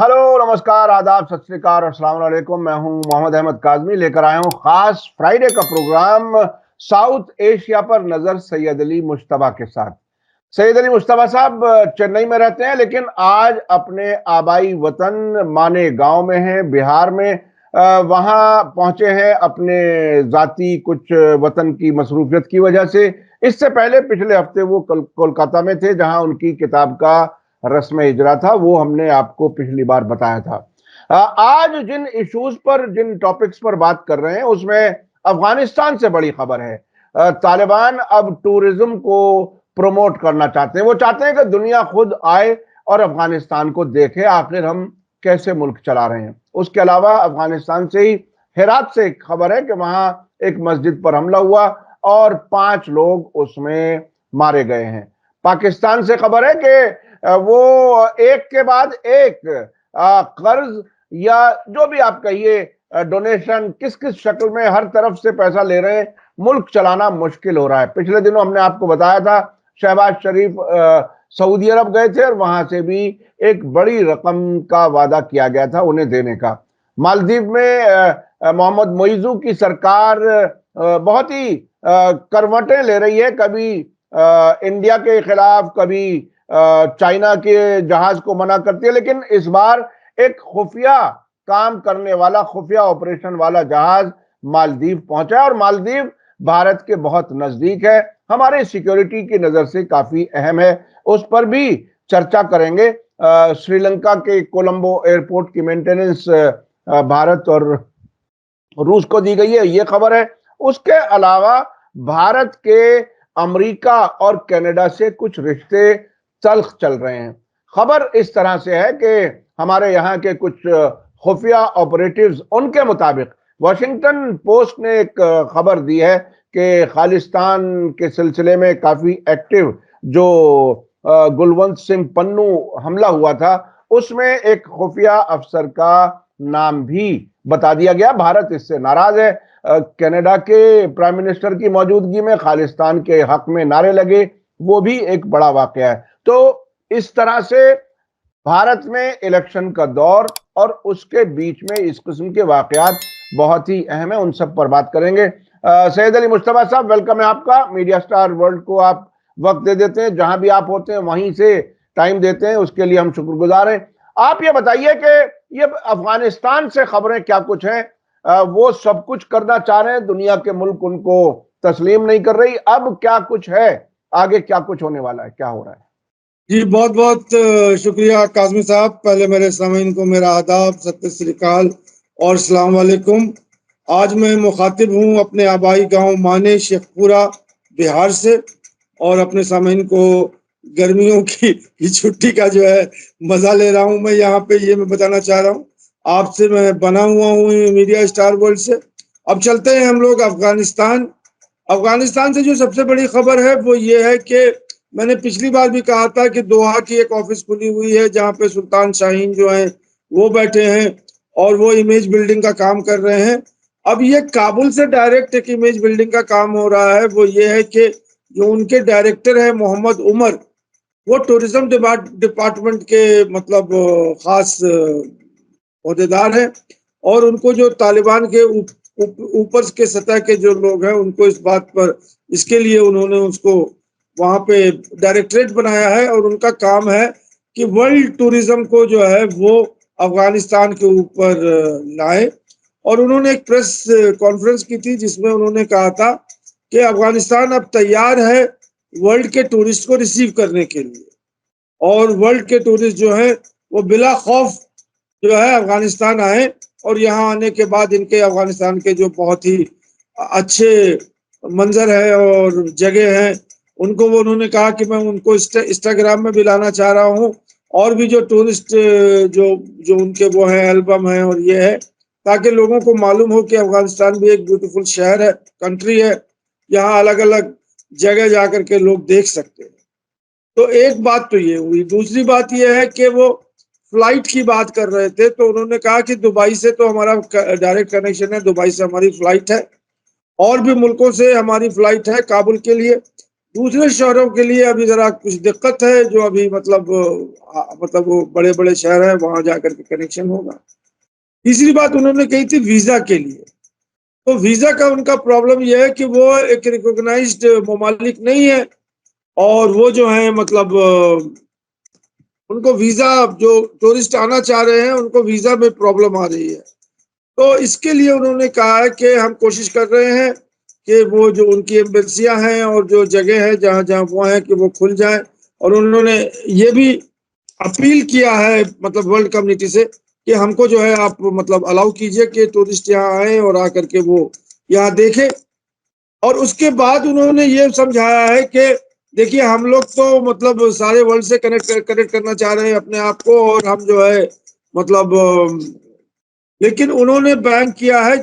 Hello, नमस्कार, आदाब, सत श्री अकाल और अस्सलाम वालेकुम। मैं हूं मोहम्मद अहमद काज़मी, लेकर आया हूं खास फ्राइडे का प्रोग्राम साउथ एशिया पर नजर सैयद अली मुश्तबा के साथ। सैयद अली मुश्तबा साहब चेन्नई में रहते हैं, लेकिन आज अपने आबाई वतन माने गांव में हैं, बिहार में। वहां पहुंचे हैं अपने जाती कुछ वतन की मसरूफियत की वजह से। इससे पहले पिछले हफ्ते वो कोलकाता में थे, जहां उनकी किताब का रस्म इजरा था। वो हमने आपको पिछली बार बताया था। आज जिन इश्यूज पर, जिन टॉपिक्स पर बात कर रहे हैं, उसमें अफगानिस्तान से बड़ी खबर है। तालिबान अब टूरिज्म को प्रमोट करना चाहते हैं। वो चाहते हैं कि दुनिया खुद आए और अफगानिस्तान को देखे, आखिर हम कैसे मुल्क चला रहे हैं। उसके अलावा अफगानिस्तान से ही हेरात से एक खबर है कि वहां एक मस्जिद पर हमला हुआ और 5 लोग उसमें मारे गए हैं। पाकिस्तान से खबर है कि वो एक के बाद एक कर्ज या जो भी आप कहिए, डोनेशन किस किस शक्ल में हर तरफ से पैसा ले रहे हैं। मुल्क चलाना मुश्किल हो रहा है। पिछले दिनों हमने आपको बताया था शहबाज शरीफ सऊदी अरब गए थे और वहां से भी एक बड़ी रकम का वादा किया गया था उन्हें देने का। मालदीव में मोहम्मद मोइजू की सरकार बहुत ही करवटें ले रही है, कभी इंडिया के खिलाफ, कभी चाइना के जहाज को मना करती है। लेकिन इस बार एक खुफिया काम करने वाला, खुफिया ऑपरेशन वाला जहाज मालदीव पहुंचा है और मालदीव भारत के बहुत नजदीक है, हमारे सिक्योरिटी की नजर से काफी अहम है। उस पर भी चर्चा करेंगे। श्रीलंका के कोलंबो एयरपोर्ट की मेंटेनेंस भारत और रूस को दी गई है, ये खबर है। उसके अलावा भारत के अमेरिका और कनाडा से कुछ रिश्ते तल्ख चल रहे हैं। खबर इस तरह से है कि हमारे यहाँ के कुछ खुफिया ऑपरेटिव्स, उनके मुताबिक वॉशिंगटन पोस्ट ने एक खबर दी है कि खालिस्तान के सिलसिले में काफी एक्टिव जो गुलवंत सिंह पन्नू हमला हुआ था, उसमें एक खुफिया अफसर का नाम भी बता दिया गया। भारत इससे नाराज है। कनाडा के प्राइम मिनिस्टर की मौजूदगी में खालिस्तान के हक में नारे लगे, वो भी एक बड़ा वाकया है। तो इस तरह से भारत में इलेक्शन का दौर और उसके बीच में इस किस्म के वाकयात बहुत ही अहम है, उन सब पर बात करेंगे। सैयद अली मुश्तबा साहब, वेलकम है आपका। मीडिया स्टार वर्ल्ड को आप वक्त दे देते हैं, जहां भी आप होते हैं वहीं से टाइम देते हैं, उसके लिए हम शुक्रगुजार हैं। आप ये बताइए कि ये अफगानिस्तान से खबरें क्या कुछ हैं। वो सब कुछ करना चाह रहे हैं, दुनिया के मुल्क उनको तस्लीम नहीं कर रही। अब क्या कुछ है, आगे क्या कुछ होने वाला है, क्या हो रहा है? जी, बहुत बहुत शुक्रिया काज़मी साहब। पहले मेरे सामीन को मेरा आदाब, सत श्री अकाल और अस्सलाम वालेकुम। आज मैं मुखातिब हूँ अपने आबाई गांव माने शेखपुरा बिहार से, और अपने सामीन को गर्मियों की छुट्टी का जो है मजा ले रहा हूँ मैं यहाँ पे। ये मैं बताना चाह रहा हूँ आपसे, मैं बना हुआ हूँ मीडिया स्टार वर्ल्ड से। अब चलते हैं हम लोग अफगानिस्तान। अफगानिस्तान से जो सबसे बड़ी खबर है वो ये है कि मैंने पिछली बार भी कहा था कि दोहा की एक ऑफिस खुली हुई है जहां पे सुल्तान शाहीन जो है वो बैठे हैं और वो इमेज बिल्डिंग का काम कर रहे हैं। अब ये काबुल से डायरेक्ट एक इमेज बिल्डिंग का काम हो रहा है। वो ये है कि जो उनके डायरेक्टर है मोहम्मद उमर, वो टूरिज्म डिपार्टमेंट के मतलब खास अहदेदार है, और उनको जो तालिबान के ऊपर के सतह के जो लोग हैं उनको इस बात पर, इसके लिए उन्होंने उसको वहां पे डायरेक्टरेट बनाया है, और उनका काम है कि वर्ल्ड टूरिज्म को जो है वो अफगानिस्तान के ऊपर लाए। और उन्होंने एक प्रेस कॉन्फ्रेंस की थी जिसमें उन्होंने कहा था कि अफगानिस्तान अब तैयार है वर्ल्ड के टूरिस्ट को रिसीव करने के लिए, और वर्ल्ड के टूरिस्ट जो है वो बिला खौफ जो है अफगानिस्तान आए, और यहाँ आने के बाद इनके अफगानिस्तान के जो बहुत ही अच्छे मंजर है और जगह है उनको, वो उन्होंने कहा कि मैं उनको इंस्टाग्राम में भी लाना चाह रहा हूँ, और भी जो टूरिस्ट जो जो उनके वो है एल्बम है और ये है, ताकि लोगों को मालूम हो कि अफगानिस्तान भी एक ब्यूटीफुल शहर है, कंट्री है, यहाँ अलग अलग जगह जाकर के लोग देख सकते हैं। तो एक बात तो ये हुई। दूसरी बात ये है कि वो फ्लाइट की बात कर रहे थे, तो उन्होंने कहा कि दुबई से तो हमारा डायरेक्ट कनेक्शन है, दुबई से हमारी फ्लाइट है, और भी मुल्कों से हमारी फ्लाइट है काबुल के लिए, दूसरे शहरों के लिए अभी जरा कुछ दिक्कत है, जो अभी मतलब मतलब वो बड़े बड़े शहर है वहां जाकर के कनेक्शन होगा। तीसरी बात उन्होंने कही थी वीजा के लिए। तो वीजा का उनका प्रॉब्लम यह है कि वो एक रिकॉग्नाइज्ड ममालिक नहीं है, और वो जो है मतलब उनको वीजा, जो टूरिस्ट आना चाह रहे हैं उनको वीजा में प्रॉब्लम आ रही है। तो इसके लिए उन्होंने कहा है कि हम कोशिश कर रहे हैं कि वो जो उनकी एम्बेसियां हैं और जो जगह है जहां जहां वो है कि वो खुल जाए। और उन्होंने ये भी अपील किया है मतलब वर्ल्ड कम्युनिटी से कि हमको जो है आप मतलब अलाउ कीजिए कि टूरिस्ट यहाँ आए और आकर के वो यहाँ देखें। और उसके बाद उन्होंने ये समझाया है कि देखिए हम लोग तो मतलब सारे वर्ल्ड से कनेक्ट करना चाह रहे हैं अपने आप को, और हम जो है मतलब लेकिन उन्होंने बैन किया है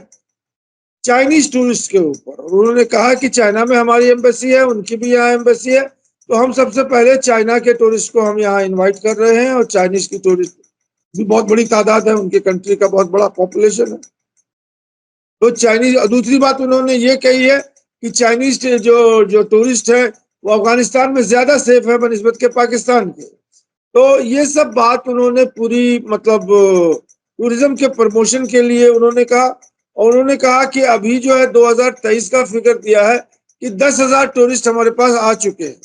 चाइनीज टूरिस्ट के ऊपर। और उन्होंने कहा कि चाइना में हमारी एम्बेसी है, उनकी भी यहाँ एम्बेसी है, तो हम सबसे पहले चाइना के टूरिस्ट को हम यहाँ इनवाइट कर रहे हैं, और चाइनीज की टूरिस्ट भी बहुत बड़ी तादाद है, उनके कंट्री का बहुत बड़ा पॉपुलेशन है। तो चाइनीज, दूसरी बात उन्होंने ये कही है कि चाइनीज जो जो टूरिस्ट है वो अफगानिस्तान में ज्यादा सेफ है बनिस्बत के पाकिस्तान के। तो ये सब बात उन्होंने पूरी मतलब टूरिज्म के प्रमोशन के लिए उन्होंने कहा। और उन्होंने कहा कि अभी जो है 2023 का फिगर दिया है कि 10,000 टूरिस्ट हमारे पास आ चुके हैं।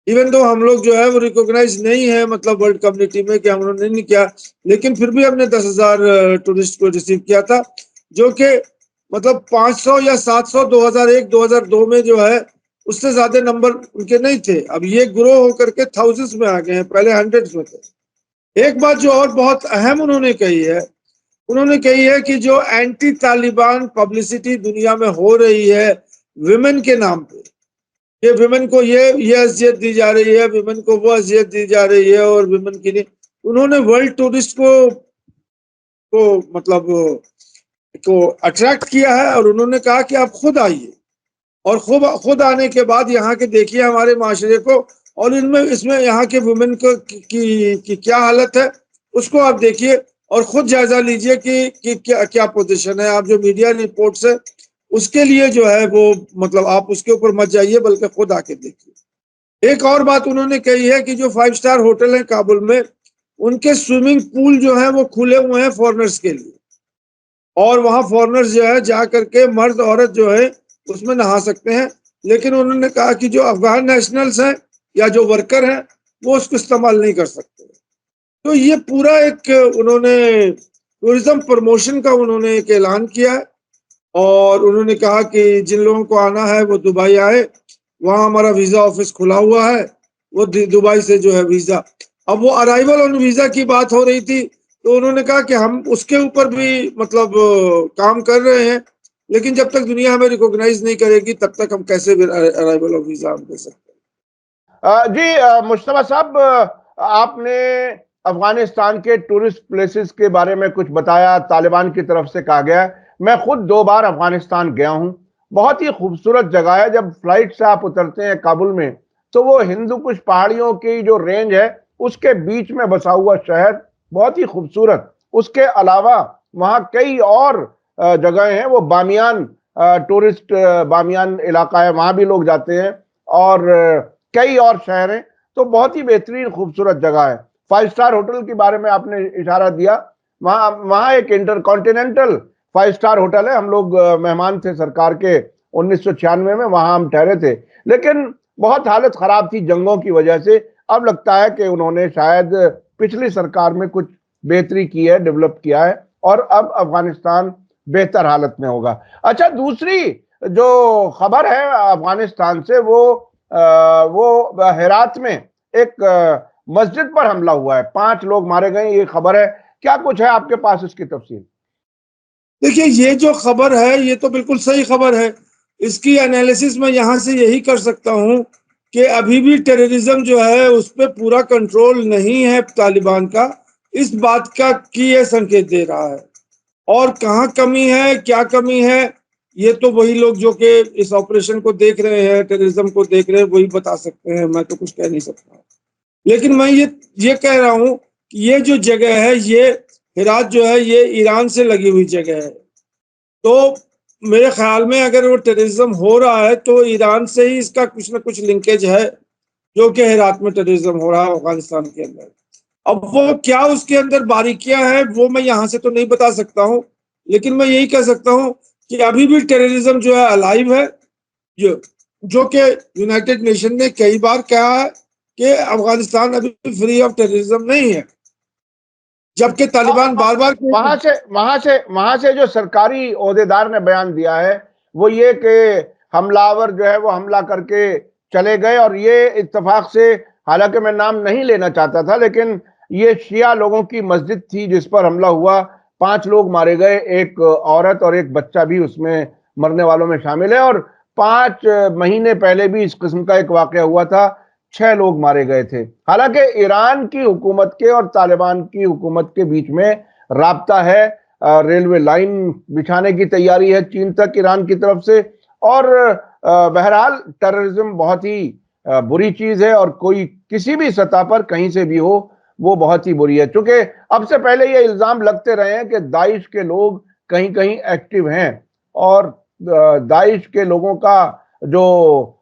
इवन तो हम लोग जो है वो रिकॉग्नाइज नहीं है मतलब वर्ल्ड कम्युनिटी में कि हम लोगों ने नहीं किया, लेकिन फिर भी हमने 10,000 टूरिस्ट को रिसीव किया था, जो कि मतलब 500 या 700 2001 2002 में जो है उससे ज्यादा नंबर उनके नहीं थे। अब ये ग्रो होकर के थाउजेंड्स में आ गए हैं, पहले हंड्रेड्स में थे। एक बात जो और बहुत अहम उन्होंने कही है, उन्होंने कही है कि जो एंटी तालिबान पब्लिसिटी दुनिया में हो रही है विमेन के नाम पे, ये विमेन को ये अजियत दी जा रही है, विमेन को वो अजियत दी जा रही है, और विमेन की नहीं, उन्होंने वर्ल्ड टूरिस्ट को मतलब को अट्रैक्ट किया है। और उन्होंने कहा कि आप खुद आइए, और खुद खुद आने के बाद यहाँ के देखिए हमारे माशरे को, और इनमें इसमें यहाँ के वुमेन को की क्या हालत है उसको आप देखिए, और खुद जायजा लीजिए कि क्या क्या पोजीशन है। आप जो मीडिया रिपोर्ट्स है उसके लिए जो है वो मतलब आप उसके ऊपर मत जाइए, बल्कि खुद आके देखिए। एक और बात उन्होंने कही है कि जो 5 स्टार होटल है काबुल में, उनके स्विमिंग पूल जो है वो खुले हुए हैं फॉरनर्स के लिए, और वहां फॉरनर्स जो है जा करके मर्द औरत जो है उसमें नहा सकते हैं। लेकिन उन्होंने कहा कि जो अफगान नेशनल्स हैं या जो वर्कर हैं वो उसको इस्तेमाल नहीं कर सकते। तो ये पूरा एक उन्होंने टूरिज्म प्रमोशन का उन्होंने एक ऐलान किया है। और उन्होंने कहा कि जिन लोगों को आना है वो दुबई आए, वहां हमारा वीजा ऑफिस खुला हुआ है, वो दुबई से जो है वीजा, अब वो अराइवल ऑन वीजा की बात हो रही थी, तो उन्होंने कहा कि हम उसके ऊपर भी मतलब काम कर रहे हैं, लेकिन जब तक दुनिया हमें रिकॉग्नाइज नहीं करेगी तब तक हम कैसे भी अराइवल ऑफ वीजा हम दे सकते जी मुश्तबा साहब, आपने अफगानिस्तान के टूरिस्ट प्लेसेस के बारे में कुछ बताया, तालिबान की तरफ से कहा गया। मैं खुद 2 बार अफगानिस्तान गया हूं। बहुत ही खूबसूरत जगह है। जब फ्लाइट से आप उतरते हैं काबुल में, तो वो हिंदू कुश पहाड़ियों की जो रेंज है उसके बीच में बसा हुआ शहर, बहुत ही खूबसूरत। उसके अलावा वहां कई और जगह हैं। वो बामियान टूरिस्ट बामियान इलाका है, वहां भी लोग जाते हैं। और कई और शहर हैं। तो बहुत ही बेहतरीन खूबसूरत जगह है। 5 स्टार होटल के बारे में आपने इशारा दिया। वहां वहां एक इंटरकॉन्टिनेंटल 5 स्टार होटल है। हम लोग मेहमान थे सरकार के 1996 में, वहां हम ठहरे थे। लेकिन बहुत हालत खराब थी जंगों की वजह से। अब लगता है कि उन्होंने शायद पिछली सरकार में कुछ बेहतरी की है, डेवलप किया है, और अब अफगानिस्तान बेहतर हालत में होगा। अच्छा, दूसरी जो खबर है अफगानिस्तान से, वो हेरात में एक मस्जिद पर हमला हुआ है, 5 लोग मारे गए, ये खबर है। क्या कुछ है आपके पास इसकी तफसील? देखिए, ये जो खबर है ये तो बिल्कुल सही खबर है। इसकी एनालिसिस मैं यहाँ से यही कर सकता हूँ कि अभी भी टेररिज्म जो है उस पर पूरा कंट्रोल नहीं है तालिबान का, इस बात का की ये संकेत दे रहा है। और कहाँ कमी है, क्या कमी है, ये तो वही लोग जो कि इस ऑपरेशन को देख रहे हैं, टेररिज्म को देख रहे हैं, वही बता सकते हैं। मैं तो कुछ कह नहीं सकता। लेकिन मैं ये कह रहा हूँ कि ये जो जगह है, ये हेरात जो है ये ईरान से लगी हुई जगह है। तो मेरे ख्याल में अगर वो टेररिज्म हो रहा है तो ईरान से ही इसका कुछ ना कुछ लिंकेज है, जो कि हेरात में टेररिज्म हो रहा है अफगानिस्तान के अंदर। अब वो क्या उसके अंदर बारीकियां हैं वो मैं यहाँ से तो नहीं बता सकता हूँ, लेकिन मैं यही कह सकता हूँ कि अभी भी टेररिज्म जो है अलाइव है, जो कि यूनाइटेड नेशन ने कई बार कहा है कि अफगानिस्तान अभी फ्री ऑफ टेररिज्म नहीं है, जबकि तालिबान बार बार वहां से जो सरकारी ओहदेदार ने बयान दिया है वो ये कि हमलावर जो है वो हमला करके चले गए, और ये इत्तेफाक से, हालांकि मैं नाम नहीं लेना चाहता था, लेकिन ये शिया लोगों की मस्जिद थी जिस पर हमला हुआ, 5 लोग मारे गए, एक औरत और एक बच्चा भी उसमें मरने वालों में शामिल है, और 5 महीने पहले भी इस किस्म का एक वाकया हुआ था, 6 लोग मारे गए थे। हालांकि ईरान की हुकूमत के और तालिबान की हुकूमत के बीच में राब्ता है, रेलवे लाइन बिछाने की तैयारी है चीन तक ईरान की तरफ से, और बहरहाल टेररिज्म बहुत ही बुरी चीज है, और कोई किसी भी सतह पर कहीं से भी हो वो बहुत ही बुरी है। चूंकि अब से पहले ये इल्जाम लगते रहे हैं कि दाइश के लोग कहीं कहीं एक्टिव हैं, और दाइश के लोगों का जो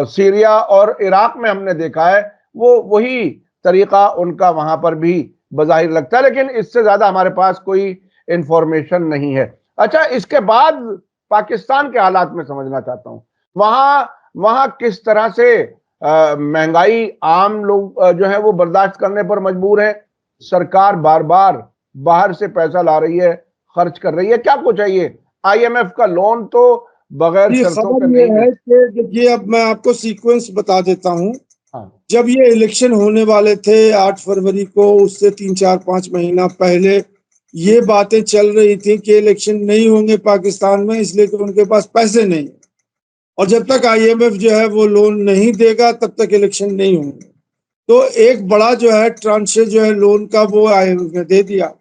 सीरिया और इराक में हमने देखा है वो वही तरीका उनका वहां पर भी बज़ाहिर लगता है, लेकिन इससे ज्यादा हमारे पास कोई इंफॉर्मेशन नहीं है। अच्छा, इसके बाद पाकिस्तान के हालात में समझना चाहता हूं, वहां वहां किस तरह से महंगाई आम लोग जो है वो बर्दाश्त करने पर मजबूर है, सरकार बार बार बाहर से पैसा ला रही है, खर्च कर रही है, क्या कुछ है ये? IMF का लोन तो बगैर ये शर्तों के खबर ये नहीं है मिल। कि देखिए, अब मैं आपको सीक्वेंस बता देता हूँ। हाँ। जब ये इलेक्शन होने वाले थे 8 फरवरी को, उससे 3-4-5 महीना पहले ये बातें चल रही थी कि इलेक्शन नहीं होंगे पाकिस्तान में, इसलिए कि उनके पास पैसे नहीं, और जब तक IMF जो है वो लोन नहीं देगा तब तक इलेक्शन नहीं होंगे। तो एक बड़ा जो है ट्रांशे जो है लोन का वो IMF ने दे दिया।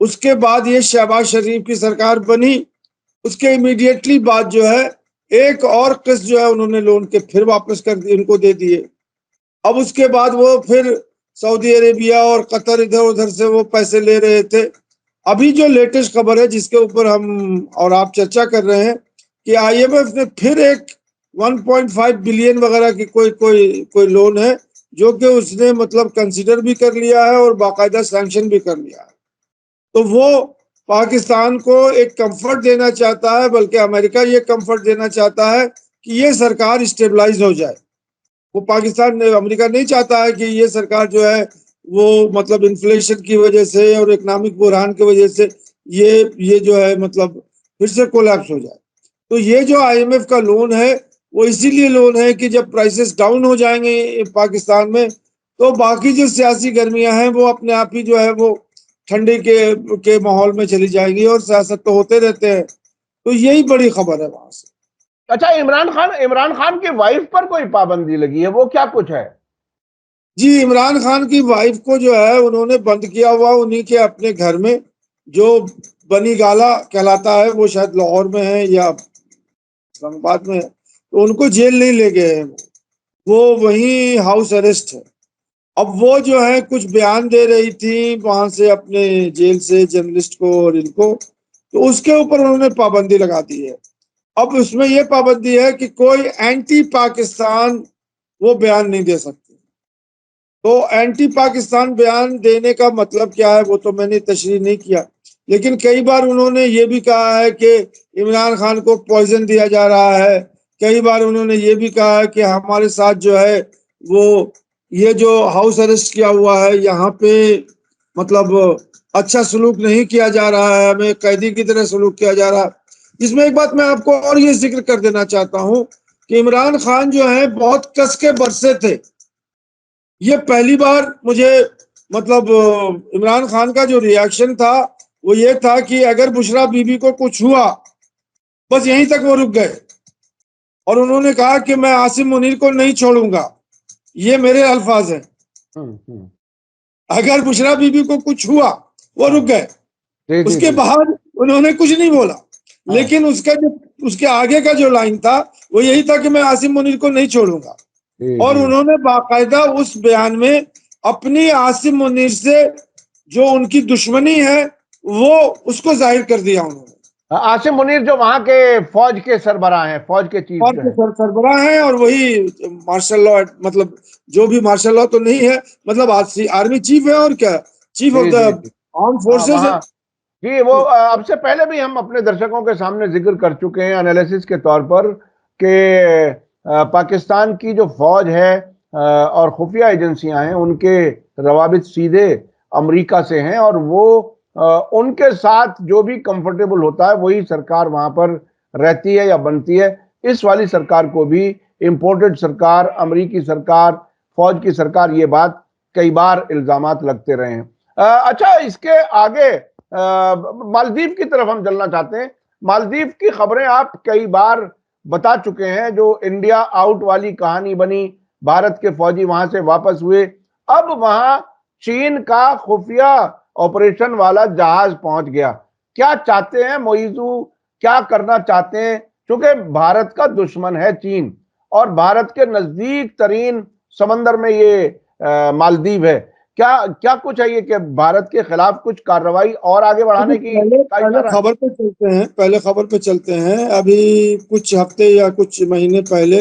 उसके बाद ये शहबाज शरीफ की सरकार बनी, उसके इमीडिएटली बाद जो है एक और किस्त जो है उन्होंने लोन के फिर वापस कर दी, इनको दे दिए। अब उसके बाद वो फिर सऊदी अरेबिया और कतर इधर उधर से वो पैसे ले रहे थे। अभी जो लेटेस्ट खबर है जिसके ऊपर हम और आप चर्चा कर रहे हैं कि IMF ने फिर एक 1.5 बिलियन वगैरह की कोई लोन है, जो कि उसने मतलब कंसिडर भी कर लिया है और बाकायदा सैंक्शन भी कर लिया है। तो वो पाकिस्तान को एक कंफर्ट देना चाहता है, बल्कि अमेरिका ये कंफर्ट देना चाहता है कि ये सरकार स्टेबलाइज हो जाए। वो पाकिस्तान अमेरिका नहीं चाहता है कि ये सरकार जो है वो मतलब इन्फ्लेशन की वजह से और इकोनॉमिक बुरहान की वजह से ये जो है मतलब फिर से कोलैप्स हो जाए। तो ये जो IMF का लोन है वो इसीलिए लोन है कि जब प्राइसेस डाउन हो जाएंगे पाकिस्तान में, तो बाकी जो सियासी गर्मियां हैं वो अपने आप ही जो है वो ठंडी के माहौल में चली जाएगी, और सियासत तो होते रहते हैं। तो यही बड़ी खबर है वहां से। अच्छा, इमरान खान की वाइफ पर कोई पाबंदी लगी है, वो क्या कुछ है? जी, इमरान खान की वाइफ को जो है उन्होंने बंद किया हुआ उन्हीं के अपने घर में, जो बनी गाला कहलाता है, वो शायद लाहौर में है या इस्लामाबाद में है। तो उनको जेल नहीं ले गए हैं, वो वहीं हाउस अरेस्ट है। अब वो जो है कुछ बयान दे रही थी वहां से अपने जेल से जर्नलिस्ट को और इनको, तो उसके ऊपर उन्होंने पाबंदी लगा दी है। अब उसमें ये पाबंदी है कि कोई एंटी पाकिस्तान वो बयान नहीं दे सकते। तो एंटी पाकिस्तान बयान देने का मतलब क्या है वो तो मैंने तशरीह नहीं किया, लेकिन कई बार उन्होंने ये भी कहा है कि इमरान खान को पॉइजन दिया जा रहा है। कई बार उन्होंने ये भी कहा है कि हमारे साथ जो है वो ये जो हाउस अरेस्ट किया हुआ है यहाँ पे मतलब अच्छा सलूक नहीं किया जा रहा है, हमें कैदी की तरह सलूक किया जा रहा है। इसमें एक बात मैं आपको और ये जिक्र कर देना चाहता हूँ कि इमरान खान जो है बहुत कस के बरसे थे। ये पहली बार मुझे मतलब इमरान खान का जो रिएक्शन था वो ये था कि अगर बुशरा बीबी को कुछ हुआ, बस यहीं तक वो रुक गए, और उन्होंने कहा कि मैं आसिम मुनीर को नहीं छोड़ूंगा। ये मेरे अल्फाज हैं। हम्म। अगर बुशरा बीबी को कुछ हुआ वो रुक हाँ। गए, जी जी उसके जी। बाद उन्होंने कुछ नहीं बोला। हाँ। लेकिन उसका जो उसके आगे का जो लाइन था वो यही था कि मैं आसिम मुनीर को नहीं छोड़ूंगा, जी और जी। उन्होंने बाकायदा उस बयान में अपनी आसिम मुनीर से जो उनकी दुश्मनी है वो उसको जाहिर कर दिया उन्होंने। आसिम मुनीर जो वहां के फौज के सरबराह हैं, फौज के चीफ और जो के है। सरबराह हैं, और वही मार्शल लॉ, मतलब जो भी मार्शल लॉ तो नहीं है, मतलब आर्मी चीफ है, और क्या, चीफ ऑफ जी द जी जी। आर्म हाँ फोर्सेस है। वहाँ। जी वो अब से पहले भी हम अपने दर्शकों के सामने जिक्र कर चुके हैं एनालिसिस के तौर पर कि पाकिस्तान की जो फौज है और खुफिया एजेंसियां हैं, उनके रवाबित सीधे अमेरिका से हैं, और वो उनके साथ जो भी कंफर्टेबल होता है वही सरकार वहां पर रहती है या बनती है। इस वाली सरकार को भी इंपोर्टेड सरकार, अमेरिकी सरकार, फौज की सरकार, ये बात कई बार इल्जामात लगते रहे हैं। अच्छा, इसके आगे मालदीव की तरफ हम चलना चाहते हैं। मालदीव की खबरें आप कई बार बता चुके हैं, जो इंडिया आउट वाली कहानी बनी, भारत के फौजी वहां से वापस हुए, अब वहां चीन का खुफिया ऑपरेशन वाला जहाज पहुंच गया। क्या चाहते हैं मोइजू, क्या करना चाहते हैं? क्योंकि भारत का दुश्मन है चीन, और भारत के नजदीक तरीन समंदर में ये मालदीव है। क्या क्या कुछ है ये कि भारत के खिलाफ कुछ कार्रवाई और आगे अभी बढ़ाने की पहले का पहले इशारा है? खबर पे चलते हैं, पहले खबर पे चलते हैं। अभी कुछ हफ्ते या कुछ महीने पहले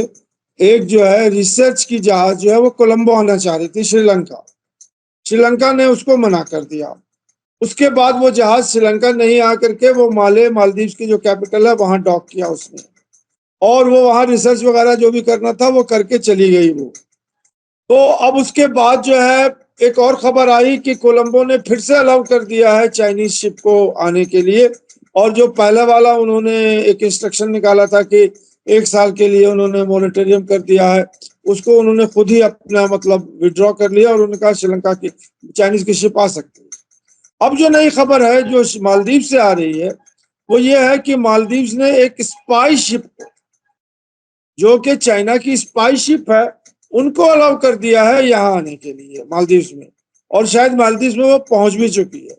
एक जो है रिसर्च की जहाज जो है वो कोलंबो आना चाह रही थी, श्रीलंका। श्रीलंका ने उसको मना कर दिया। उसके बाद वो जहाज श्रीलंका नहीं आकर के वो मालदीव की जो कैपिटल है वहां डॉक किया उसने, और वो वहां रिसर्च वगैरह जो भी करना था वो करके चली गई वो। तो अब उसके बाद जो है एक और खबर आई कि कोलंबो ने फिर से अलाउ कर दिया है चाइनीज शिप को आने के लिए। और जो पहले वाला उन्होंने एक इंस्ट्रक्शन निकाला था कि 1 साल के लिए उन्होंने मॉनिटरियम कर दिया है, उसको उन्होंने खुद ही अपना मतलब विड्रॉ कर लिया, और उन्होंने कहा श्रीलंका की चाइनीज की शिप आ सकती है। अब जो नई खबर है जो मालदीव से आ रही है वो ये है कि मालदीव ने एक स्पाई शिप जो कि चाइना की स्पाई शिप है उनको अलाउ कर दिया है यहाँ आने के लिए मालदीव में, और शायद मालदीव में वो पहुंच भी चुकी है,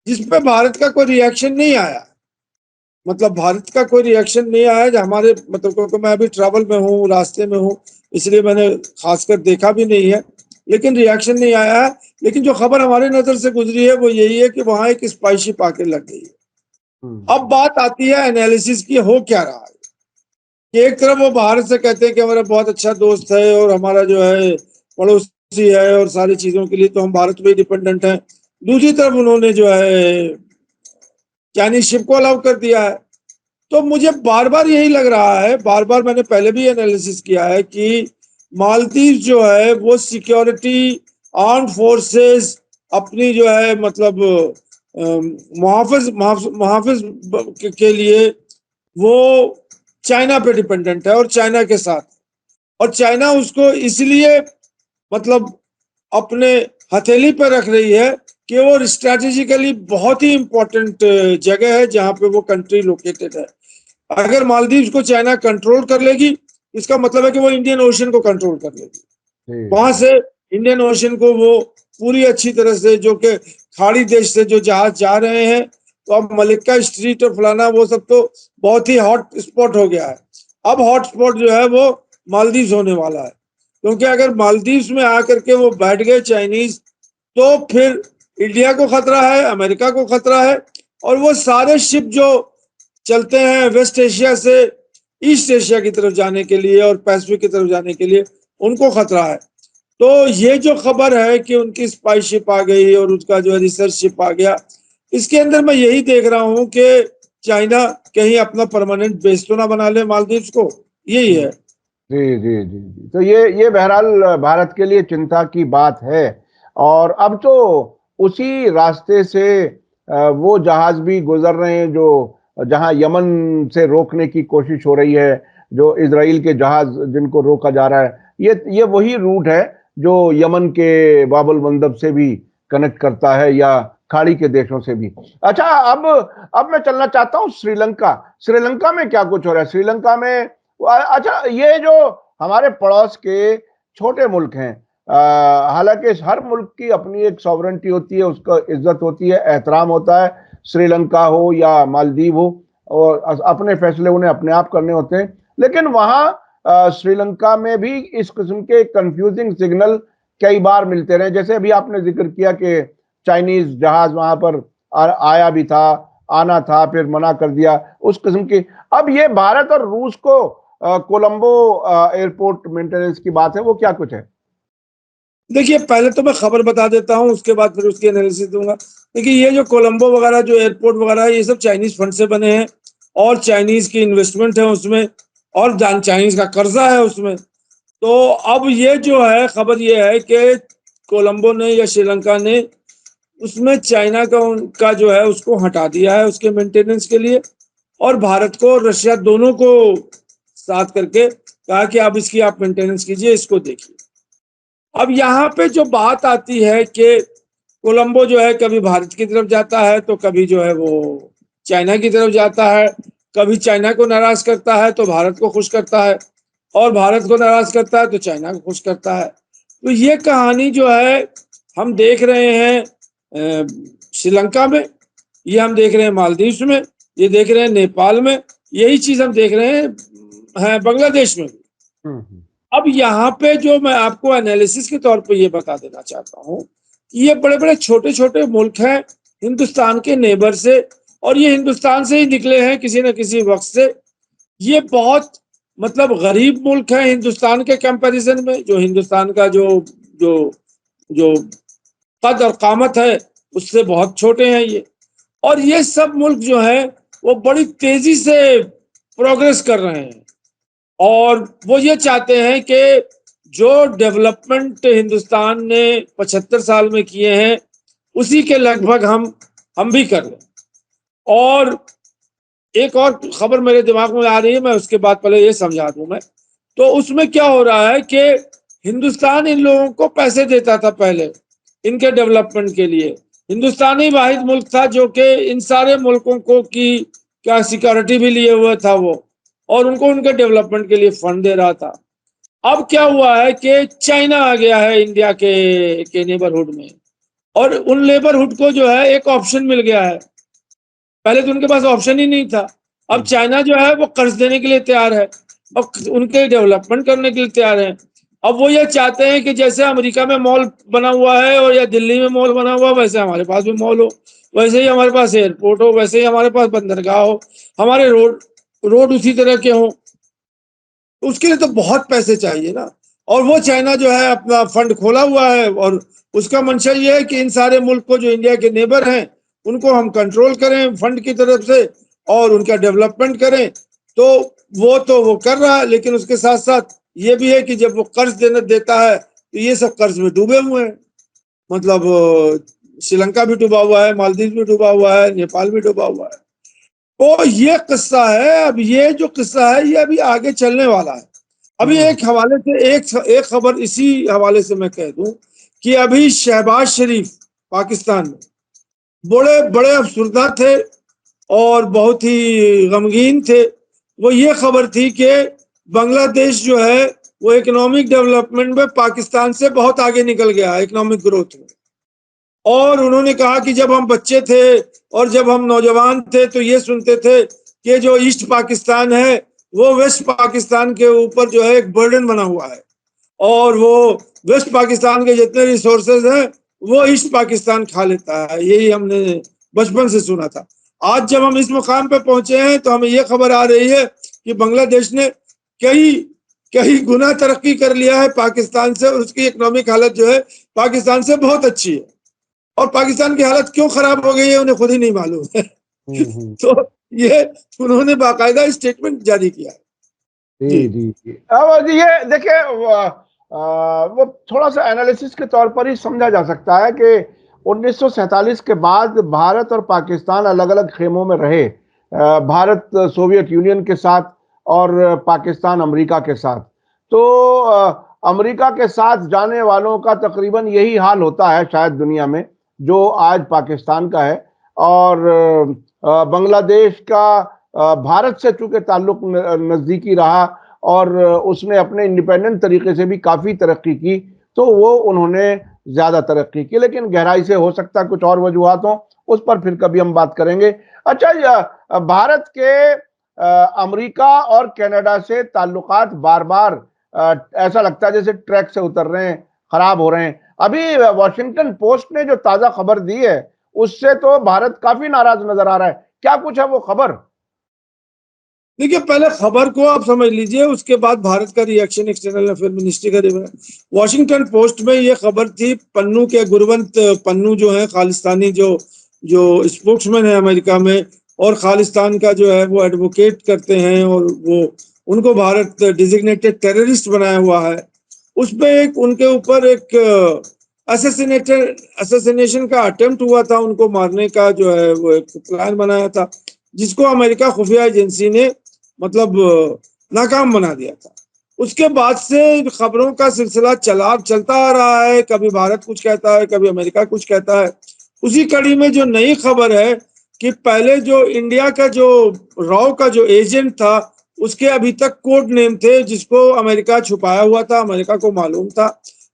जिसपे भारत का कोई रिएक्शन नहीं आया। मतलब भारत का कोई रिएक्शन नहीं आया जो हमारे, मतलब क्योंकि मैं अभी ट्रैवल में हूँ, रास्ते में हूँ, इसलिए मैंने खासकर देखा भी नहीं है, लेकिन रिएक्शन नहीं आया है। लेकिन जो खबर हमारे नजर से गुजरी है वो यही है कि वहां एक स्पाई शिप आके लग गई है। अब बात आती है एनालिसिस की, हो क्या रहा है कि एक तरफ वो भारत से कहते हैं कि हमारा बहुत अच्छा दोस्त है और हमारा जो है पड़ोसी है और सारी चीजों के लिए तो हम भारत पे डिपेंडेंट हैं, दूसरी तरफ उन्होंने जो है चाइनीज शिप को अलाउ कर दिया है। तो मुझे बार बार यही लग रहा है, बार बार मैंने पहले भी एनालिसिस किया है कि मालदीव जो है वो सिक्योरिटी, आर्म फोर्सेस, अपनी जो है मतलब मुहाफिज मुहाफिज के लिए वो चाइना पे डिपेंडेंट है, और चाइना के साथ, और चाइना उसको इसलिए मतलब अपने हथेली पर रख रही है कि वो स्ट्रेटेजिकली बहुत ही इंपॉर्टेंट जगह है जहां पे वो कंट्री लोकेटेड है। अगर मालदीव को चाइना कंट्रोल कर लेगी, इसका मतलब है कि वो इंडियन ओशन को कंट्रोल कर लेगी। वहां जी से इंडियन ओशन को वो पूरी अच्छी तरह से, जो कि खाड़ी देश से जो जहाज जा रहे हैं, तो अब मलिक्का स्ट्रीट और फलाना वो सब तो बहुत ही हॉट स्पॉट हो गया है। अब हॉट स्पॉट जो है वो मालदीव होने वाला है, क्योंकि अगर मालदीव में आकर के वो बैठ गए चाइनीज, तो फिर इंडिया को खतरा है, अमेरिका को खतरा है, और वो सारे शिप जो चलते हैं वेस्ट एशिया से ईस्ट एशिया की तरफ जाने के लिए और पैसिफिक की तरफ जाने के लिए, उनको खतरा है। तो ये जो खबर है कि उनकी स्पाई शिप आ गई और उसका जो है रिसर्च शिप आ गया, इसके अंदर मैं यही देख रहा हूं कि चाइना कहीं अपना परमानेंट बेस तो ना बना ले मालदीव को, यही है। जी जी जी जी। तो ये बहरहाल भारत के लिए चिंता की बात है। और अब तो उसी रास्ते से वो जहाज भी गुजर रहे हैं जो जहां यमन से रोकने की कोशिश हो रही है, जो इजराइल के जहाज जिनको रोका जा रहा है, ये वही रूट है जो यमन के बाबुल मंदब से भी कनेक्ट करता है, या खाड़ी के देशों से भी। अच्छा, अब मैं चलना चाहता हूँ श्रीलंका। श्रीलंका में क्या कुछ हो रहा है श्रीलंका में? अच्छा, ये जो हमारे पड़ोस के छोटे मुल्क हैं, हालांकि हर मुल्क की अपनी एक सॉवरेंटी होती है, उसका इज्जत होती है, एहतराम होता है, श्रीलंका हो या मालदीव हो, और अपने फैसले उन्हें अपने आप करने होते हैं। लेकिन वहां श्रीलंका में भी इस किस्म के कंफ्यूजिंग सिग्नल कई बार मिलते रहे। जैसे अभी आपने जिक्र किया कि चाइनीज जहाज वहां पर आया भी था, आना था, फिर मना कर दिया, उस किस्म की। अब ये भारत और रूस को कोलंबो एयरपोर्ट मेंटेनेंस की बात है, वो क्या कुछ है? देखिए, पहले तो मैं खबर बता देता हूँ, उसके बाद फिर उसकी एनालिसिस दूंगा। देखिए, ये जो कोलंबो वगैरह जो एयरपोर्ट वगैरह है, ये सब चाइनीज फंड से बने हैं और चाइनीज की इन्वेस्टमेंट है उसमें, और चाइनीज का कर्जा है उसमें। तो अब ये जो है खबर ये है कि कोलंबो ने या श्रीलंका ने उसमें चाइना का उनका जो है उसको हटा दिया है उसके मेंटेनेंस के लिए, और भारत को और रशिया दोनों को साथ करके कहा कि अब इसकी आप मेंटेनेंस कीजिए, इसको देखिए। अब यहाँ पे जो बात आती है कि कोलंबो जो है कभी भारत की तरफ जाता है तो कभी जो है वो चाइना की तरफ जाता है, कभी चाइना को नाराज करता है तो भारत को खुश करता है, और भारत को नाराज करता है तो चाइना को खुश करता है। तो ये कहानी जो है हम देख रहे हैं श्रीलंका में, ये हम देख रहे हैं मालदीव्स में, ये देख रहे हैं नेपाल में, यही चीज हम देख रहे हैं बांग्लादेश में भी। हम्म। अब यहाँ पे जो मैं आपको एनालिसिस के तौर पे ये बता देना चाहता हूँ कि ये बड़े बड़े छोटे छोटे मुल्क हैं हिंदुस्तान के नेबर से, और ये हिंदुस्तान से ही निकले हैं किसी न किसी वक्त से। ये बहुत मतलब गरीब मुल्क है हिंदुस्तान के कंपैरिजन में, जो हिंदुस्तान का जो जो जो कद और कामत है उससे बहुत छोटे हैं ये। और ये सब मुल्क जो है वो बड़ी तेजी से प्रोग्रेस कर रहे हैं, और वो ये चाहते हैं कि जो डेवलपमेंट हिंदुस्तान ने 75 साल में किए हैं उसी के लगभग हम भी कर लें। और एक और खबर मेरे दिमाग में आ रही है, मैं उसके बाद पहले ये समझा दूं मैं। तो उसमें क्या हो रहा है कि हिंदुस्तान इन लोगों को पैसे देता था पहले इनके डेवलपमेंट के लिए। हिंदुस्तान ही वाहिद मुल्क था जो कि इन सारे मुल्कों को की क्या सिक्योरिटी भी लिए हुए था वो, और उनको उनके डेवलपमेंट के लिए फंड दे रहा था। अब क्या हुआ है कि चाइना आ गया है इंडिया के नेबरहुड में, और उन नेबरहुड को जो है एक ऑप्शन मिल गया है। पहले तो उनके पास ऑप्शन ही नहीं था। अब हम्म। चाइना जो है वो कर्ज देने के लिए तैयार है, अब उनके डेवलपमेंट करने के लिए तैयार है। अब वो ये चाहते हैं कि जैसे अमेरिका में मॉल बना हुआ है और या दिल्ली में मॉल बना हुआ है, वैसे हमारे पास भी मॉल हो, वैसे ही हमारे पास एयरपोर्ट हो, वैसे ही हमारे पास बंदरगाह हो, हमारे रोड रोड उसी तरह के हो। उसके लिए तो बहुत पैसे चाहिए ना। और वो चाइना जो है अपना फंड खोला हुआ है, और उसका मंशा ये है कि इन सारे मुल्क को जो इंडिया के नेबर हैं उनको हम कंट्रोल करें फंड की तरफ से और उनका डेवलपमेंट करें। तो वो कर रहा है, लेकिन उसके साथ साथ ये भी है कि जब वो कर्ज देने देता है तो ये सब कर्ज में डूबे हुए हैं। मतलब श्रीलंका भी डूबा हुआ है, मालदीव भी डूबा हुआ है, नेपाल भी डूबा हुआ है। तो ये किस्सा है। अब ये जो किस्सा है ये अभी आगे चलने वाला है। अभी हम्म। एक हवाले से एक खबर इसी हवाले से मैं कह दूं कि अभी शहबाज शरीफ पाकिस्तान में बड़े बड़े अफसरदा थे और बहुत ही गमगीन थे। वो ये खबर थी कि बांग्लादेश जो है वो इकोनॉमिक डेवलपमेंट में पाकिस्तान से बहुत आगे निकल गया इकोनॉमिक ग्रोथ में। और उन्होंने कहा कि जब हम बच्चे थे और जब हम नौजवान थे तो ये सुनते थे कि जो ईस्ट पाकिस्तान है वो वेस्ट पाकिस्तान के ऊपर जो है एक बर्डन बना हुआ है, और वो वेस्ट पाकिस्तान के जितने रिसोर्सेज हैं वो ईस्ट पाकिस्तान खा लेता है। यही हमने बचपन से सुना था। आज जब हम इस मुकाम पे पहुंचे हैं तो हमें ये खबर आ रही है कि बांग्लादेश ने कई कई गुना तरक्की कर लिया है पाकिस्तान से, और उसकी इकोनॉमिक हालत जो है पाकिस्तान से बहुत अच्छी है। और पाकिस्तान की हालत क्यों खराब हो गई है उन्हें खुद ही नहीं मालूम है। हम्म। तो ये उन्होंने बाकायदा स्टेटमेंट जारी किया है। जी जी जी जी। अब ये देखिए, वो थोड़ा सा एनालिसिस के तौर पर ही समझा जा सकता है कि 1947 के बाद भारत और पाकिस्तान अलग अलग खेमों में रहे। भारत सोवियत यूनियन के साथ और पाकिस्तान अमेरिका के साथ। तो अमेरिका के साथ जाने वालों का तकरीबन यही हाल होता है शायद दुनिया में, जो आज पाकिस्तान का है। और बांग्लादेश का भारत से चूंकि ताल्लुक नजदीकी रहा और उसने अपने इंडिपेंडेंट तरीके से भी काफी तरक्की की, तो वो उन्होंने ज्यादा तरक्की की। लेकिन गहराई से हो सकता है कुछ और वजूहात हों, उस पर फिर कभी हम बात करेंगे। अच्छा, भारत के अमेरिका और कनाडा से ताल्लुकात बार बार ऐसा लगता है जैसे ट्रैक से उतर रहे हैं, खराब हो रहे हैं। अभी वॉशिंगटन पोस्ट ने जो ताजा खबर दी है उससे तो भारत काफी नाराज नजर आ रहा है। क्या कुछ है वो खबर? देखिए, पहले खबर को आप समझ लीजिए, उसके बाद भारत का रिएक्शन एक्सटर्नल अफेयर मिनिस्ट्री का देगा। वॉशिंगटन पोस्ट में ये खबर थी, पन्नू के गुरवंत पन्नू जो है खालिस्तानी जो जो स्पोक्समैन है अमेरिका में, और खालिस्तान का जो है वो एडवोकेट करते हैं, और वो उनको भारत डिजिग्नेटेड टेररिस्ट बनाया हुआ है। उसमें एक उनके ऊपर एक असैसिनेशन का अटेम्प्ट हुआ था, उनको मारने का जो है वो एक प्लान बनाया था, जिसको अमेरिका खुफिया एजेंसी ने मतलब नाकाम बना दिया था। उसके बाद से खबरों का सिलसिला चलता आ रहा है, कभी भारत कुछ कहता है, कभी अमेरिका कुछ कहता है। उसी कड़ी में जो नई खबर है कि पहले जो इंडिया का जो रॉ का जो एजेंट था, उसके अभी तक कोड नेम थे, जिसको अमेरिका छुपाया हुआ था, अमेरिका को मालूम था।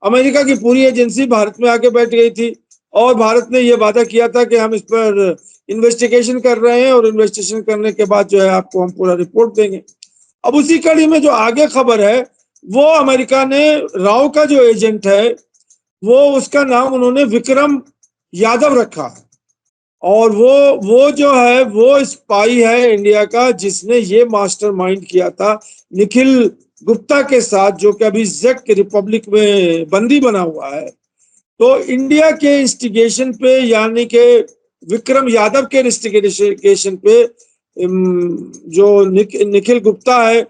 अमेरिका की पूरी एजेंसी भारत में आके बैठ गई थी, और भारत ने यह वादा किया था कि हम इस पर इन्वेस्टिगेशन कर रहे हैं, और इन्वेस्टिगेशन करने के बाद जो है आपको हम पूरा रिपोर्ट देंगे। अब उसी कड़ी में जो आगे खबर है, वो अमेरिका ने राव का जो एजेंट है, वो उसका नाम उन्होंने विक्रम यादव रखा है, और वो जो है वो स्पाई है इंडिया का, जिसने ये मास्टरमाइंड किया था निखिल गुप्ता के साथ, जो कि अभी जेक रिपब्लिक में बंदी बना हुआ है। तो इंडिया के इंस्टिगेशन पे, यानी कि विक्रम यादव के इंस्टिगेशन पे, जो निखिल गुप्ता है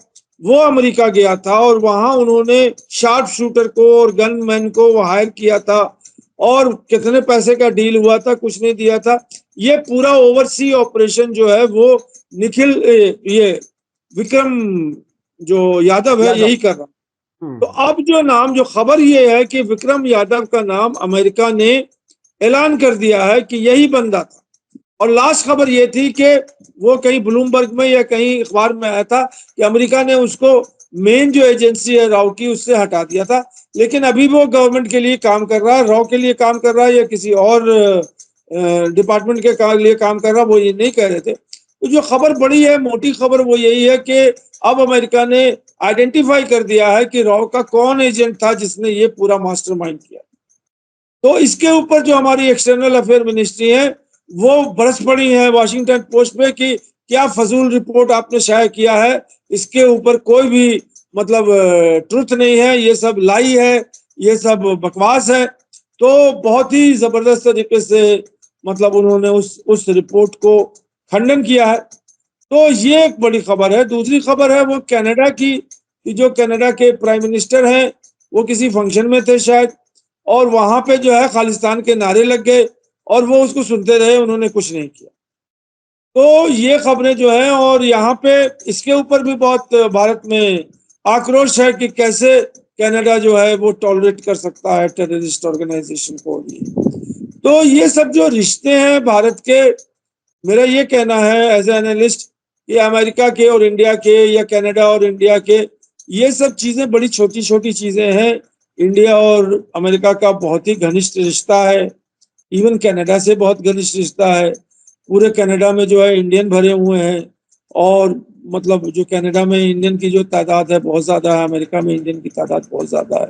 वो अमेरिका गया था, और वहां उन्होंने शार्प शूटर को और गनमैन को वो हायर किया था, और कितने पैसे का डील हुआ था कुछ नहीं दिया था। ये पूरा ओवरसी ऑपरेशन जो है वो निखिल ये विक्रम जो यादव है यही कर रहा। तो अब जो नाम जो खबर ये है कि विक्रम यादव का नाम अमेरिका ने ऐलान कर दिया है कि यही बंदा था। और लास्ट खबर ये थी कि वो कहीं ब्लूमबर्ग में या कहीं अखबार में आया था कि अमेरिका ने उसको मेन जो एजेंसी है राव की, उससे हटा दिया था। लेकिन अभी वो गवर्नमेंट के लिए काम कर रहा है, राव के लिए काम कर रहा है या किसी और डिपार्टमेंट के लिए काम कर रहा है, वो ये नहीं कह रहे थे। तो जो खबर बड़ी है, मोटी खबर वो यही है कि अब अमेरिका ने आइडेंटिफाई कर दिया है कि राव का कौन एजेंट था जिसने ये पूरा मास्टरमाइंड किया। तो इसके ऊपर जो हमारी एक्सटर्नल अफेयर मिनिस्ट्री है वो बरस पड़ी है वॉशिंगटन पोस्ट पे कि क्या फजूल रिपोर्ट आपने शाया किया है, इसके ऊपर कोई भी मतलब ट्रुथ नहीं है, ये सब लाई है, ये सब बकवास है। तो बहुत ही जबरदस्त तरीके से मतलब उन्होंने उस रिपोर्ट को खंडन किया है। तो ये एक बड़ी खबर है। दूसरी खबर है वो कनाडा की, कि जो कनाडा के प्राइम मिनिस्टर हैं वो किसी फंक्शन में थे शायद, और वहां पे जो है खालिस्तान के नारे लग गए, और वो उसको सुनते रहे, उन्होंने कुछ नहीं किया। तो ये खबरें जो है, और यहाँ पे इसके ऊपर भी बहुत भारत में आक्रोश है कि कैसे कनाडा जो है वो टॉलरेट कर सकता है टेररिस्ट ऑर्गेनाइजेशन को भी। तो ये सब जो रिश्ते हैं भारत के, मेरा ये कहना है एज ए एनालिस्ट कि अमेरिका के और इंडिया के, या कनाडा और इंडिया के, ये सब चीजें बड़ी छोटी छोटी चीजें हैं। इंडिया और अमेरिका का बहुत ही घनिष्ठ रिश्ता है, इवन कनाडा से बहुत घनिष्ठ रिश्ता है। पूरे कनाडा में जो है इंडियन भरे हुए हैं, और मतलब जो कनाडा में इंडियन की जो तादाद है बहुत ज्यादा है, अमेरिका में इंडियन की तादाद बहुत ज्यादा है।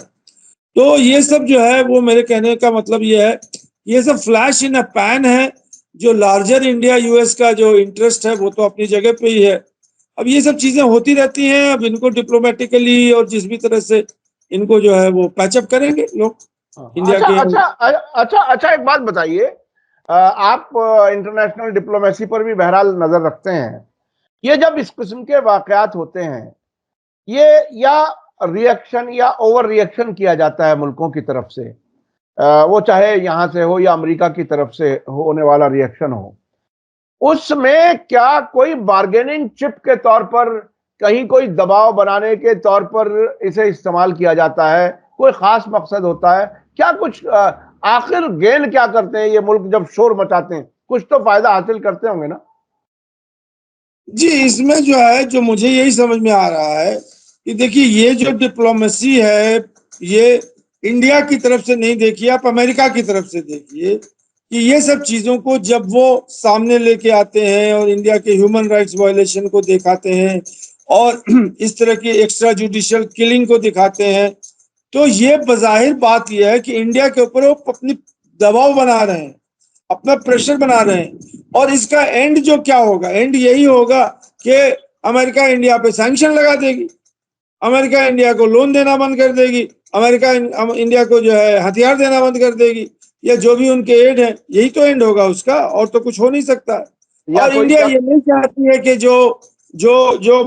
तो ये सब जो है वो मेरे कहने का मतलब ये है, ये सब फ्लैश इन अ पैन है। जो लार्जर इंडिया यूएस का जो इंटरेस्ट है वो तो अपनी जगह पे ही है। अब ये सब चीजें होती रहती हैं, अब इनको डिप्लोमेटिकली और जिस भी तरह से इनको जो है वो पैचअप करेंगे लोग इंडिया अच्छा के। अच्छा अच्छा अच्छा, एक बात बताइए, आप इंटरनेशनल डिप्लोमेसी पर भी बहरहाल नजर रखते हैं। ये जब इस किस्म के वाकयात होते हैं, ये या रिएक्शन या ओवर रिएक्शन किया जाता है मुल्कों की तरफ से, वो चाहे यहां से हो या अमेरिका की तरफ से होने वाला रिएक्शन हो, उसमें क्या कोई बार्गेनिंग चिप के तौर पर, कहीं कोई दबाव बनाने के तौर पर इसे इस्तेमाल किया जाता है? कोई खास मकसद होता है क्या? कुछ आखिर गेन क्या करते हैं ये मुल्क जब शोर मचाते हैं? कुछ तो फायदा हासिल करते होंगे ना? जी, इसमें जो है जो मुझे यही समझ में आ रहा है कि देखिए, ये जो डिप्लोमेसी है ये इंडिया की तरफ से नहीं, देखिए आप अमेरिका की तरफ से देखिए कि ये सब चीजों को जब वो सामने लेके आते हैं और इंडिया के ह्यूमन राइट्स वायलेशन को दिखाते हैं, और इस तरह की एक्स्ट्रा जुडिशियल किलिंग को दिखाते हैं, तो ये बजाहिर बात यह है कि इंडिया के ऊपर वो अपनी दबाव बना रहे हैं। अपना प्रेशर बना रहे हैं। और इसका एंड जो क्या होगा, एंड यही होगा कि अमेरिका इंडिया पे सैंक्शन लगा देगी, अमेरिका इंडिया को लोन देना बंद कर देगी, अमेरिका इंडिया को जो है हथियार देना बंद कर देगी, या जो भी उनके एड है, यही तो एंड होगा उसका, और तो कुछ हो नहीं सकता। और इंडिया ये नहीं चाहती है कि जो जो जो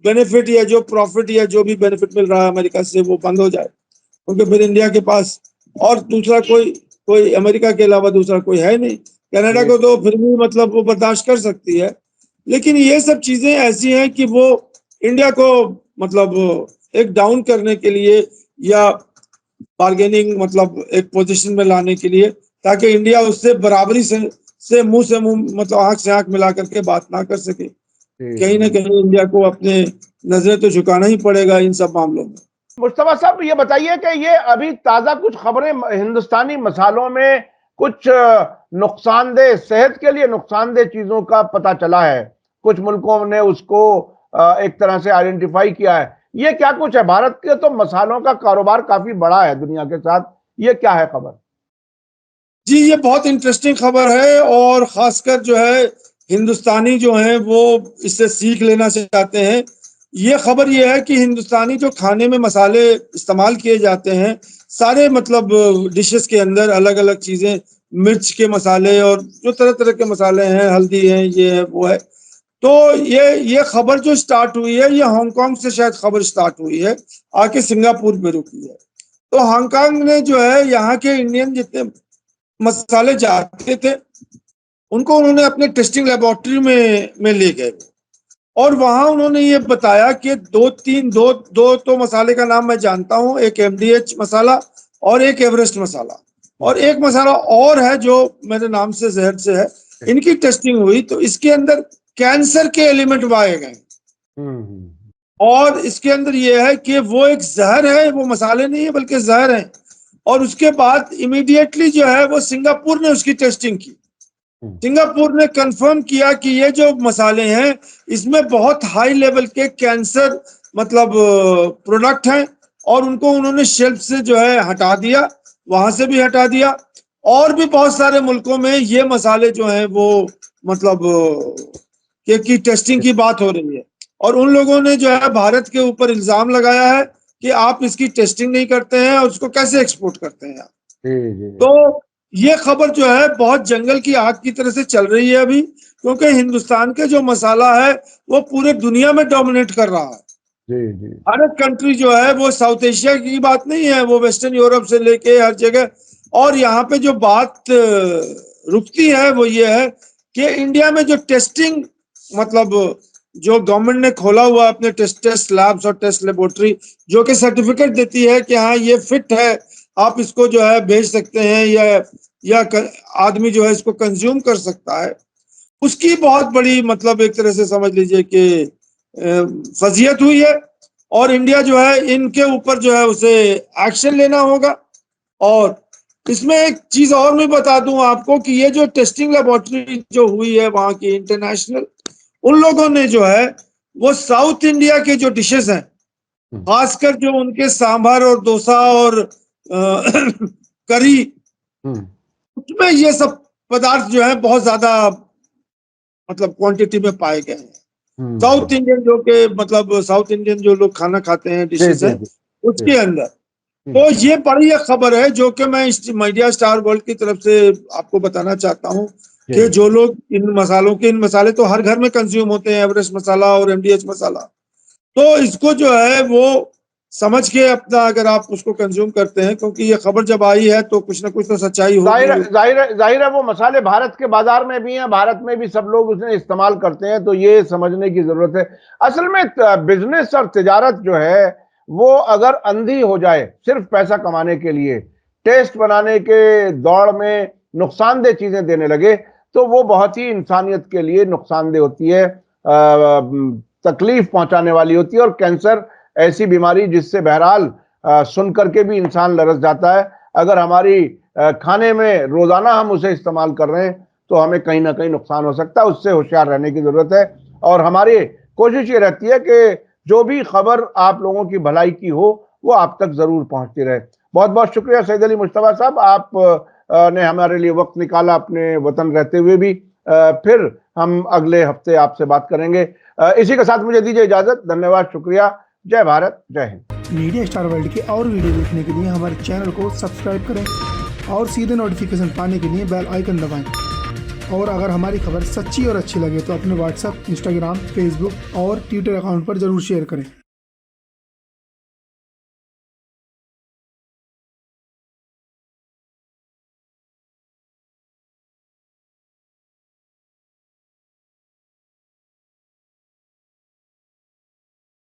बेनिफिट या जो प्रॉफिट या जो भी बेनिफिट मिल रहा है अमेरिका से वो बंद हो जाए, क्योंकि फिर इंडिया के पास और दूसरा कोई अमेरिका के अलावा दूसरा कोई है नहीं। कनाडा को तो फिर भी मतलब वो बर्दाश्त कर सकती है, लेकिन ये सब चीजें ऐसी हैं कि वो इंडिया को मतलब एक डाउन करने के लिए या बार्गेनिंग मतलब एक पोजीशन में लाने के लिए, ताकि इंडिया उससे बराबरी से मुंह से मुंह मतलब आंख से आंख मिला करके बात ना कर सके। कहीं ना कहीं इंडिया को अपने नजरें तो झुकाना ही पड़ेगा इन सब मामलों में। मुस्तफा साहब ये बताइए कि ये अभी ताजा कुछ खबरें हिंदुस्तानी मसालों में कुछ नुकसानदेह, सेहत के लिए नुकसानदेह चीजों का पता चला है, कुछ मुल्कों ने उसको एक तरह से आइडेंटिफाई किया है। ये क्या कुछ है? भारत के तो मसालों का कारोबार काफी बड़ा है दुनिया के साथ, ये क्या है खबर? जी, ये बहुत इंटरेस्टिंग खबर है, और खासकर जो है हिंदुस्तानी जो हैं वो इससे सीख लेना चाहते हैं। ये खबर ये है कि हिंदुस्तानी जो खाने में मसाले इस्तेमाल किए जाते हैं, सारे मतलब डिशेस के अंदर अलग अलग चीजें, मिर्च के मसाले और जो तरह तरह के मसाले हैं, हल्दी है, ये है वो है। तो ये खबर जो स्टार्ट हुई है, ये हांगकांग से शायद खबर स्टार्ट हुई है, आके सिंगापुर में रुकी है। तो हांगकांग ने जो है यहाँ के इंडियन जितने मसाले जाते थे उनको उन्होंने अपने टेस्टिंग लेबोरेटरी में ले गए, और वहां उन्होंने ये बताया कि दो तो मसाले का नाम मैं जानता हूं, एक एमडीएच मसाला और एक एवरेस्ट मसाला, और एक मसाला और है जो मेरे नाम से जहर से है। इनकी टेस्टिंग हुई तो इसके अंदर कैंसर के एलिमेंट पाए गए, और इसके अंदर यह है कि वो एक जहर है, वो मसाले नहीं है बल्कि जहर है। और उसके बाद इमीडिएटली जो है वो सिंगापुर ने उसकी टेस्टिंग की। सिंगापुर ने कंफर्म किया कि ये जो मसाले हैं इसमें बहुत हाई लेवल के कैंसर मतलब प्रोडक्ट हैं, और उनको उन्होंने शेल्फ से जो है हटा दिया, वहां से भी हटा दिया। और भी बहुत सारे मुल्कों में ये मसाले जो हैं वो मतलब की टेस्टिंग की बात हो रही है, और उन लोगों ने जो है भारत के ऊपर इल्जाम लगाया है कि आप इसकी टेस्टिंग नहीं करते हैं और उसको कैसे एक्सपोर्ट करते हैं आप। तो ये खबर जो है बहुत जंगल की आग की तरह से चल रही है अभी, क्योंकि हिंदुस्तान के जो मसाला है वो पूरे दुनिया में डोमिनेट कर रहा है। हर एक कंट्री जो है वो साउथ एशिया की बात नहीं है, वो वेस्टर्न यूरोप से लेके हर जगह। और यहाँ पे जो बात रुकती है वो ये है कि इंडिया में जो टेस्टिंग मतलब जो गवर्नमेंट ने खोला हुआ अपने टेस्ट लैब्स और टेस्ट लेबोरेटरी, जो कि सर्टिफिकेट देती है कि हाँ ये फिट है, आप इसको जो है भेज सकते हैं, या आदमी जो है इसको कंज्यूम कर सकता है, उसकी बहुत बड़ी मतलब एक तरह से समझ लीजिए कि फजीयत हुई है। और इंडिया जो है इनके ऊपर जो है उसे एक्शन लेना होगा। और इसमें एक चीज और मैं बता दूं आपको कि ये जो टेस्टिंग लेबोरेटरी जो हुई है वहां की इंटरनेशनल, उन लोगों ने जो है वो साउथ इंडिया के जो डिशेस हैं, खासकर जो उनके सांभर और डोसा और करी, उसमें ये सब पदार्थ जो है बहुत ज्यादा मतलब क्वांटिटी में पाए गए हैं। साउथ इंडियन जो के मतलब साउथ इंडियन जो लोग खाना खाते हैं डिशेस है उसके अंदर। तो ये बड़ी एक खबर है जो कि मैं मीडिया स्टार वर्ल्ड की तरफ से आपको बताना चाहता हूँ कि जो लोग इन मसाले तो हर घर में कंज्यूम होते हैं, एवरेस्ट मसाला और एमडीएच मसाला, तो इसको जो है वो समझ के अपना अगर आप उसको कंज्यूम करते हैं, क्योंकि ये खबर जब आई है तो कुछ ना कुछ तो सच्चाई होगी। जाहिर है वो मसाले भारत के बाजार में भी हैं, भारत में भी सब लोग उसे इस्तेमाल करते हैं, तो ये समझने की जरूरत है। असल में बिजनेस और तिजारत जो है वो अगर अंधी हो जाए सिर्फ पैसा कमाने के लिए, टेस्ट बनाने के दौड़ में नुकसानदेह चीजें देने लगे, तो वो बहुत ही इंसानियत के लिए नुकसानदेह होती है, तकलीफ पहुंचाने वाली होती है। और कैंसर ऐसी बीमारी जिससे बहरहाल सुन करके भी इंसान लरस जाता है। अगर हमारी खाने में रोजाना हम उसे इस्तेमाल कर रहे हैं तो हमें कहीं ना कहीं नुकसान हो सकता है, उससे होशियार रहने की जरूरत है। और हमारी कोशिश ये रहती है कि जो भी खबर आप लोगों की भलाई की हो वो आप तक जरूर पहुंचती रहे। बहुत बहुत शुक्रिया सैयद अली मुश्तबा साहब, आप ने हमारे लिए वक्त निकाला अपने वतन रहते हुए भी। फिर हम अगले हफ्ते आपसे बात करेंगे। इसी के साथ मुझे दीजिए इजाजत। धन्यवाद, शुक्रिया। जय भारत, जय हिंद। मीडिया स्टार वर्ल्ड के और वीडियो देखने के लिए हमारे चैनल को सब्सक्राइब करें और सीधे नोटिफिकेशन पाने के लिए बेल आइकन दबाएं। और अगर हमारी खबर सच्ची और अच्छी लगे तो अपने व्हाट्सएप, इंस्टाग्राम, फेसबुक और ट्विटर अकाउंट पर जरूर शेयर करें।